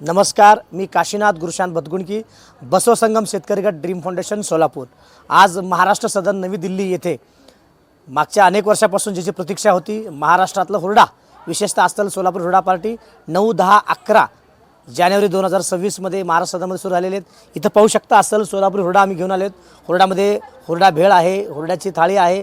नमस्कार, मी काशीनाथ गुरुशांत बदगुणकी, बसव संगम शेतकरी गट ड्रीम फाउंडेशन सोलापूर। आज महाराष्ट्र सदन नवी दिल्ली येथे मागच्या अनेक वर्षापासून ज्याची प्रतीक्षा होती, महाराष्ट्रातलं हुरडा विशेषतः असलेलं सोलापूर हुरडा पार्टी 9, 10, 11 जानेवारी 2026 मध्ये महाराष्ट्र सदनामध्ये सुरू झालेले आहेत। इथं पाहू शकता असलं सोलापूर हुरडा आम्ही घेऊन आलेत। हुरडामध्ये हुरडा भेळ आहे, हुरड्याची थाळी आहे,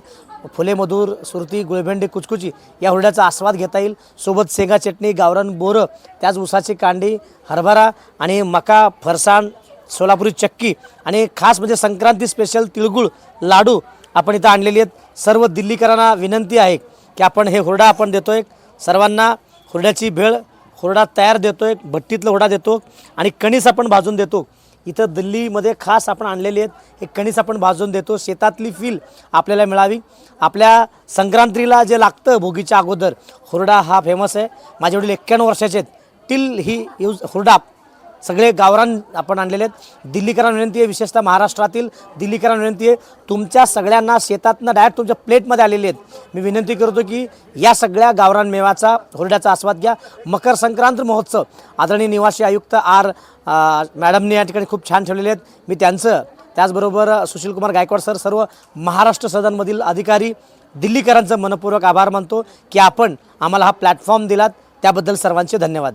फुले मधुर, सुरती, गुळभेंडी, कुचकुची या हुरड्याचा आस्वाद घेता येईल। सोबत शेंगा चटणी, गावरान बोरं, त्याच ऊसाची कांडी, हरभरा आणि मका, फरसाण, सोलापुरी चक्की आणि खास म्हणजे संक्रांती स्पेशल तिळगुळ लाडू आपण इथं आणलेले आहेत। सर्व दिल्लीकरांना विनंती आहे की आपण हे हुरडा आपण देतोय सर्वांना। हुरड्याची भेळ, हुरडा तयार देतोय, भट्टीतला हुरडा देतो आणि कणीस आपण भाजून देतो। इथं दिल्लीमध्ये खास आपण आणलेले आहेत, हे कणीस आपण भाजून देतो। शेतातली फील आपल्याला मिळावी। आपल्या संक्रांतीला जे लागतं भोगीच्या अगोदर हुरडा हा फेमस आहे। माझे वडील 91 वर्षाचे आहेत, टिल ही यूज हुरडा सगळे गावरान आपण आणलेले आहेत। दिल्लीकरांना विनंती आहे, विशेषतः महाराष्ट्रातील दिल्लीकरांना विनंती आहे, तुमच्या सगळ्यांना शेतातनं डायरेक्ट तुमच्या प्लेटमध्ये आलेले आहेत। मी विनंती करतो की या सगळ्या गावरान मेवाचा हुरड्याचा आस्वाद घ्या। मकर संक्रांत महोत्सव आदरणीय निवासी आयुक्त मॅडमने या ठिकाणी खूप छान ठेवलेले आहेत। मी त्यांचं त्याचबरोबर सुशीलकुमार गायकवाड सर, सर्व महाराष्ट्र सदनमधील अधिकारी, दिल्लीकरांचं मनपूर्वक आभार मानतो की आपण आम्हाला हा प्लॅटफॉर्म दिलात, त्याबद्दल सर्वांचे धन्यवाद।